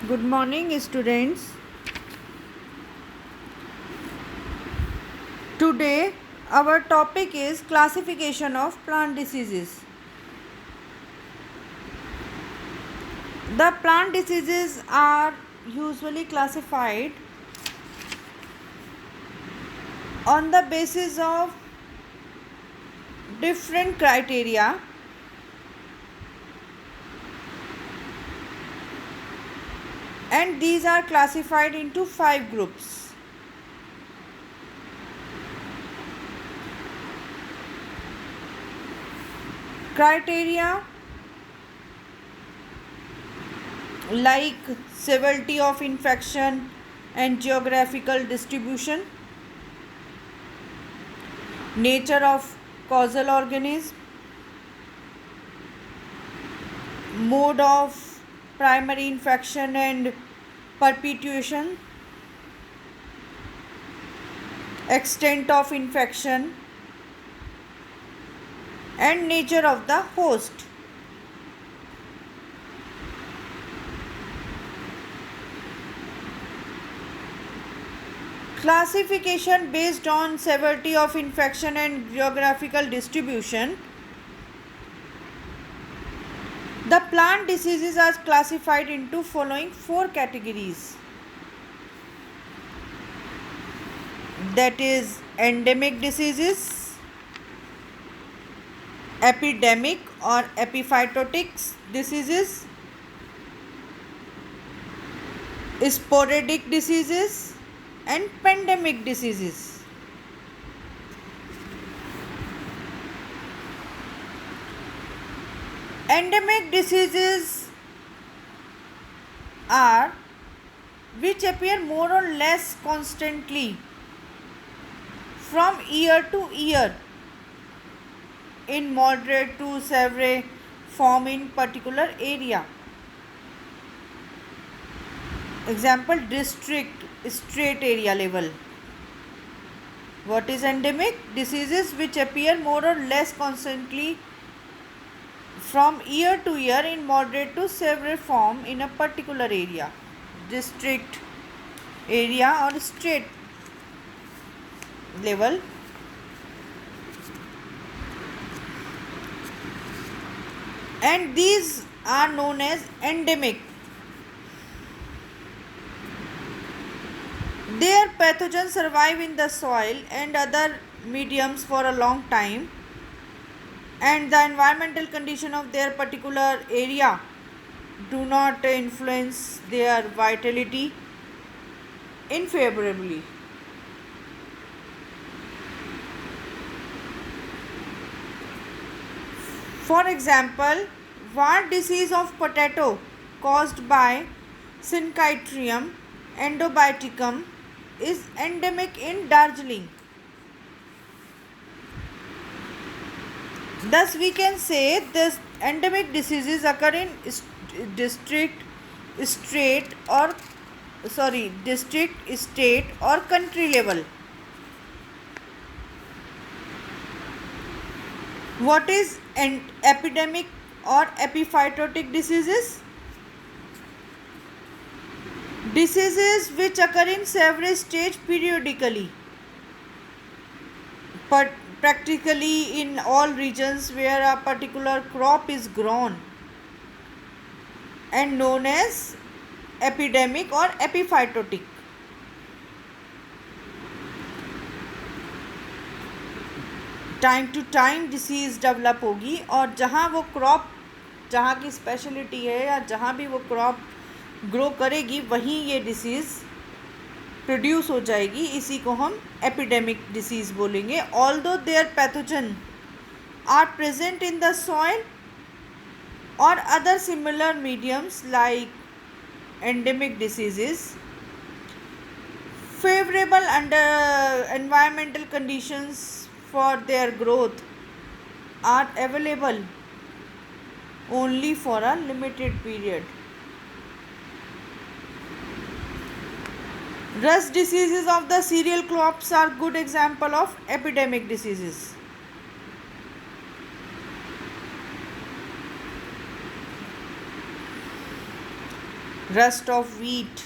Good morning, students. Today, our topic is classification of plant diseases. The plant diseases are usually classified on the basis of different criteria, and these are classified into 5 groups. Criteria like severity of infection and geographical distribution, nature of causal organism, mode of primary infection and perpetuation, extent of infection, and nature of the host. Classification based on severity of infection and geographical distribution. The plant diseases are classified into following 4 categories. That is endemic diseases, epidemic or epiphytotic diseases, sporadic diseases, and pandemic diseases. Endemic diseases are which appear more or less constantly from year to year in moderate to severe form in particular area. Example, district, state, area level. What is endemic? Diseases which appear more or less constantly from year to year in moderate to severe form in a particular area, district, area or state level. And these are known as endemic. Their pathogens survive in the soil and other mediums for a long time, and the environmental condition of their particular area do not influence their vitality unfavorably. For example, wart disease of potato caused by Syncytium endobioticum is endemic in Darjeeling. Thus, we can say this endemic diseases occur in district, state, or country level. What is an epidemic or epiphytotic diseases? Diseases which occur in several stages periodically, but practically in all regions where a particular crop is grown, and known as epidemic or epiphytotic. Time to time disease develop होगी, और जहाँ वो crop, जहाँ की speciality है या जहाँ भी वो क्रॉप ग्रो करेगी वहीं ये डिसीज़ प्रोड्यूस हो जाएगी. इसी को हम एपिडेमिक डिसीज़ बोलेंगे. Although there pathogen are present in the soil और other similar mediums like endemic diseases, favorable under environmental conditions for their growth are available only for a limited period. Rust diseases of the cereal crops are good example of epidemic diseases. Rust of wheat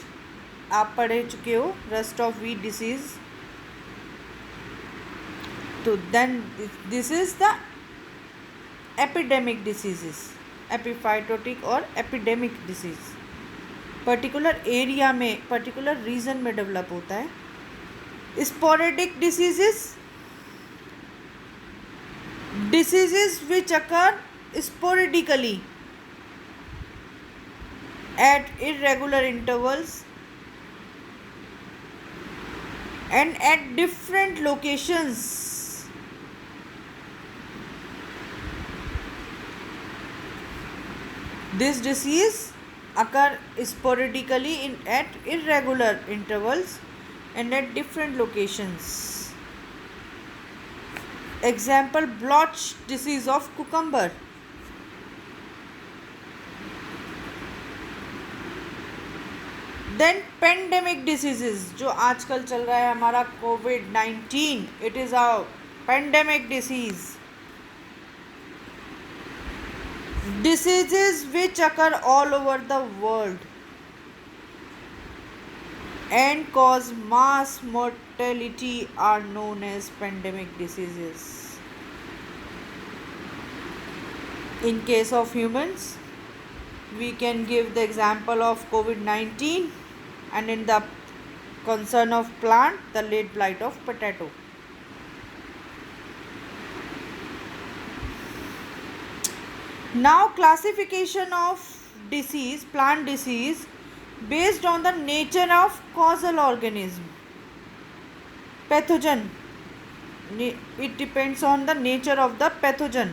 आप पढ़ चुके हो, rust of wheat disease. तो then this is the epidemic diseases, epiphytotic और epidemic disease particular area में, particular region में develop होता है. Sporadic diseases, diseases which occur sporadically at irregular intervals and at different locations. This disease occur sporadically at irregular intervals and at different locations. Example, blotch disease of cucumber. Then pandemic diseases, जो आजकल चल रहा है हमारा COVID-19, it is a pandemic disease. Diseases which occur all over the world and cause mass mortality are known as pandemic diseases. In case of humans, we can give the example of COVID-19, and in the concern of plant, the late blight of potato. Now, classification of disease, plant disease, based on the nature of causal organism. Pathogen, it depends on the nature of the pathogen.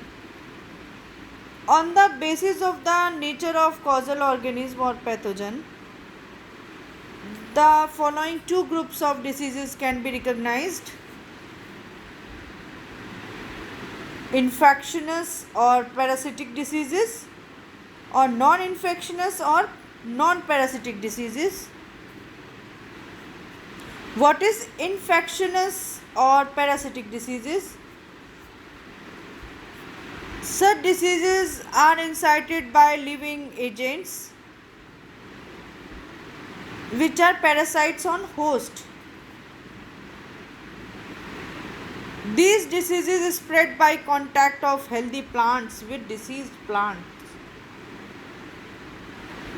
On the basis of the nature of causal organism or pathogen, the following two groups of diseases can be recognized: infectious or parasitic diseases, or non-infectious or non-parasitic diseases. What is infectious or parasitic diseases? Such diseases are incited by living agents which are parasites on host. These diseases spread by contact of healthy plants with diseased plants.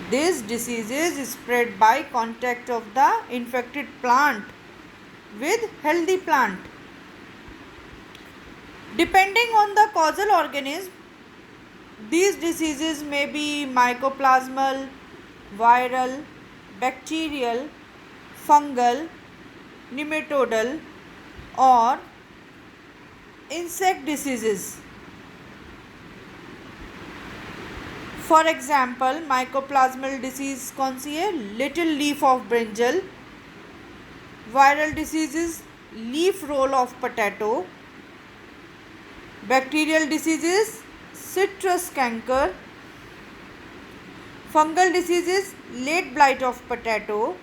These diseases spread by contact of the infected plant with healthy plant. Depending on the causal organism, these diseases may be mycoplasmal, viral, bacterial, fungal, nematodal, or insect diseases. For example, mycoplasmal disease कौन सी है? Little leaf of brinjal. Viral diseases, leaf roll of potato. Bacterial diseases, citrus canker. Fungal diseases, late blight of potato.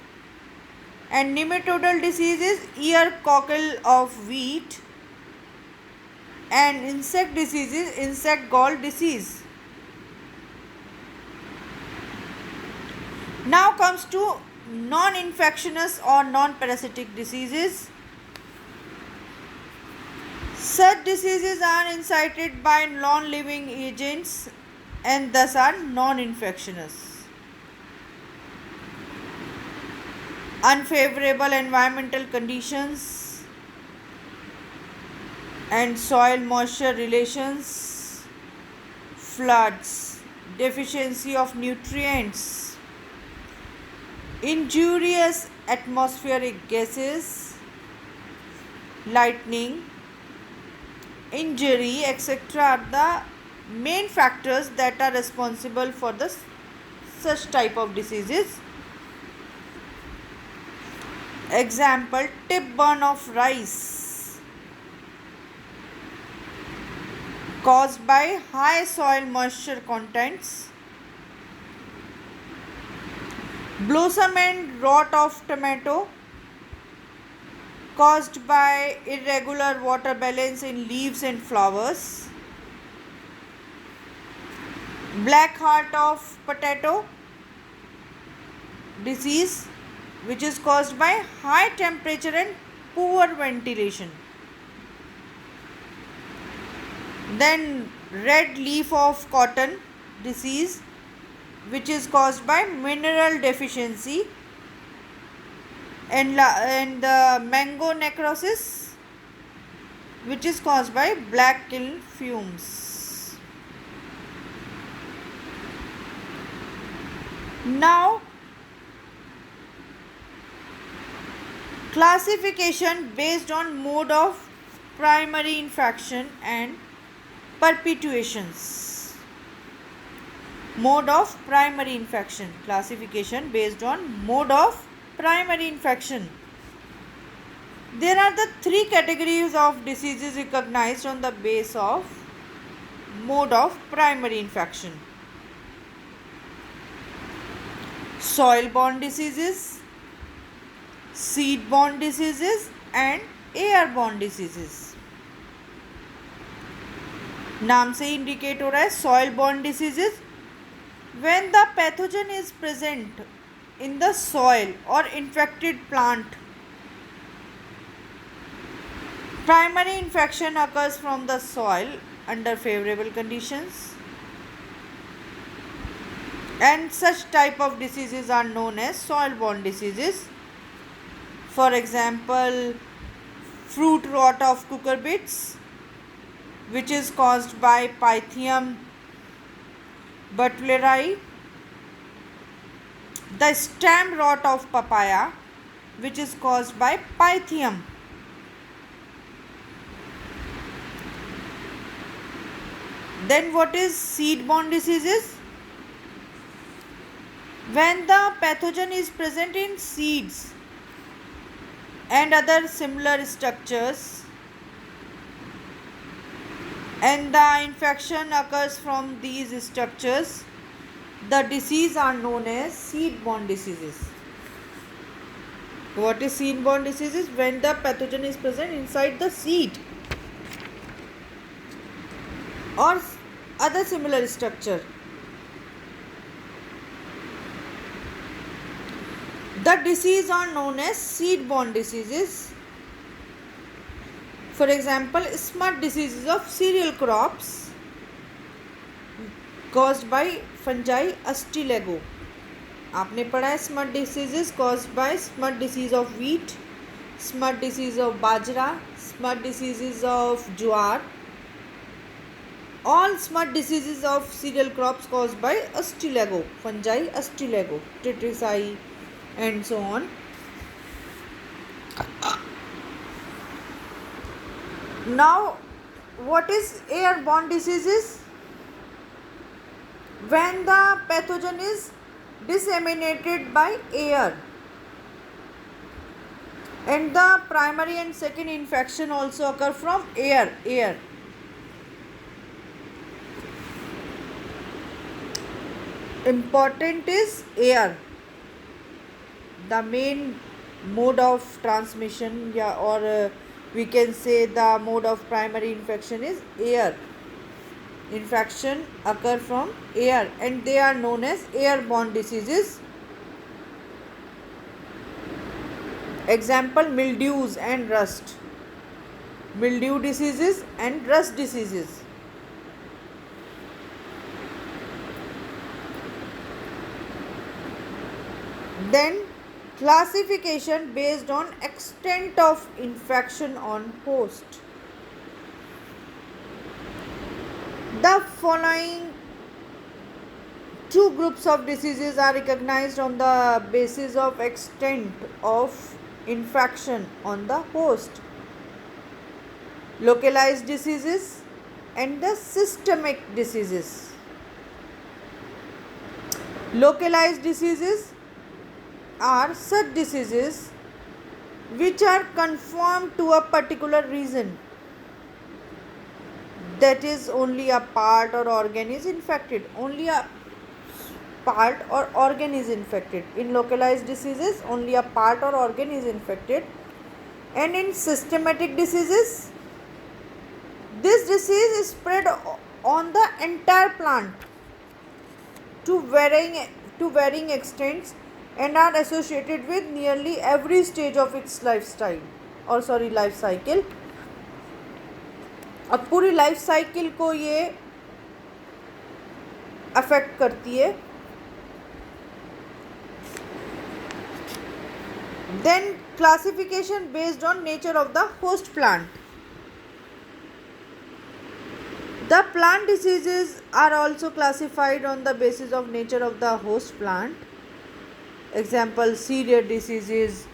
And nematodal diseases, ear cockle of wheat. And insect diseases, insect gall disease. Now comes to non-infectious or non-parasitic diseases. Such diseases are incited by non-living agents and thus are non-infectious. Unfavorable environmental conditions and soil moisture relations, floods, deficiency of nutrients, injurious atmospheric gases, lightning, injury, etc. are the main factors that are responsible for such type of diseases. Example, tip burn of rice caused by high soil moisture contents. Blossom and rot of tomato caused by irregular water balance in leaves and flowers. Black heart of potato disease which is caused by high temperature and poor ventilation. Then red leaf of cotton disease which is caused by mineral deficiency, and the mango necrosis which is caused by black kiln fumes. Now classification based on mode of primary infection and perpetuations. Mode of primary infection. Classification based on mode of primary infection. There are the three categories of diseases recognized on the basis of mode of primary infection: soil-borne diseases, seed-borne diseases, and airborne diseases. नाम से indicate हो रहा है soil borne diseases when the pathogen is present in the soil और infected plant. Primary infection occurs from the soil under favorable conditions, and such type of diseases are known as soil-borne diseases. For example, fruit rot of cucurbits, which is caused by Pythium butleri; the stem rot of papaya, which is caused by Pythium. Then what is seed-borne diseases? When the pathogen is present in seeds and other similar structures, and the infection occurs from these structures, the disease are known as seed-borne diseases. What is seed-borne diseases? When the pathogen is present inside the seed or other similar structure. The disease are known as seed-borne diseases. For example, smut diseases of cereal crops caused by fungi Astilago. आपने पढ़ा है smut diseases caused by smut disease of wheat, smut disease of bajra, smut diseases of jowar. All smut diseases of cereal crops caused by Astilago, fungi Astilago, Tritici, and so on. Now, what is airborne diseases? When the pathogen is disseminated by air, and the primary and second infection also occur from air. Important is air. The main mode of transmission, or we can say the mode of primary infection is air. Infection occur from air, and they are known as airborne diseases. Example, mildews and rust. Mildew diseases and rust diseases. Then classification based on extent of infection on host. The following two groups of diseases are recognized on the basis of extent of infection on the host: localized diseases and the systemic diseases. Localized diseases are such diseases which are confined to a particular region, that is, only a part or organ is infected. Only a part or organ is infected. In localized diseases, only a part or organ is infected. And in systematic diseases, this disease is spread on the entire plant to varying extents, and are associated with nearly every stage of its lifestyle और life cycle. अब पूरी life cycle को ये affect करती है. Then classification based on nature of the host plant. The plant diseases are also classified on the basis of nature of the host plant. Example, cereal diseases,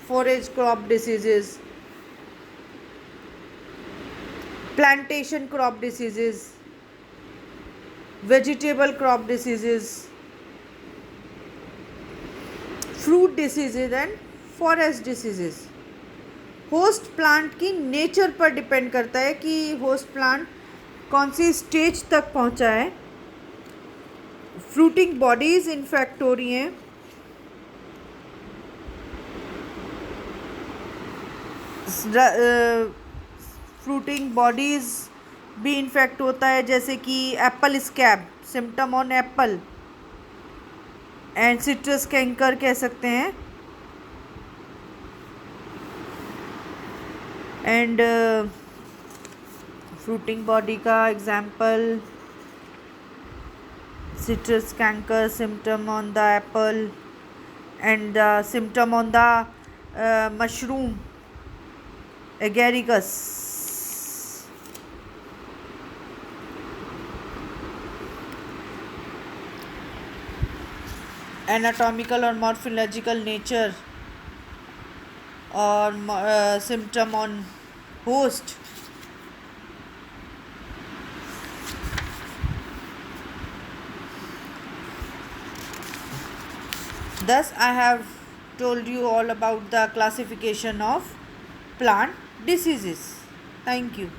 forage crop diseases, plantation crop diseases, vegetable crop diseases, fruit diseases and forest diseases. Host plant की nature पर depend करता है कि host plant कौन सी stage तक पहुंचा है. Fruiting bodies infect हो रही हैं, फ्रूटिंग बॉडीज भी इन्फेक्ट होता है, जैसे कि Apple scab, symptom on Apple, and citrus canker कह सकते हैं. एंड फ्रूटिंग बॉडी का example citrus canker, symptom on the apple, and the symptom on the mushroom agaricus. Anatomical or morphological nature or symptom on host. Thus, I have told you all about the classification of plant diseases. Thank you.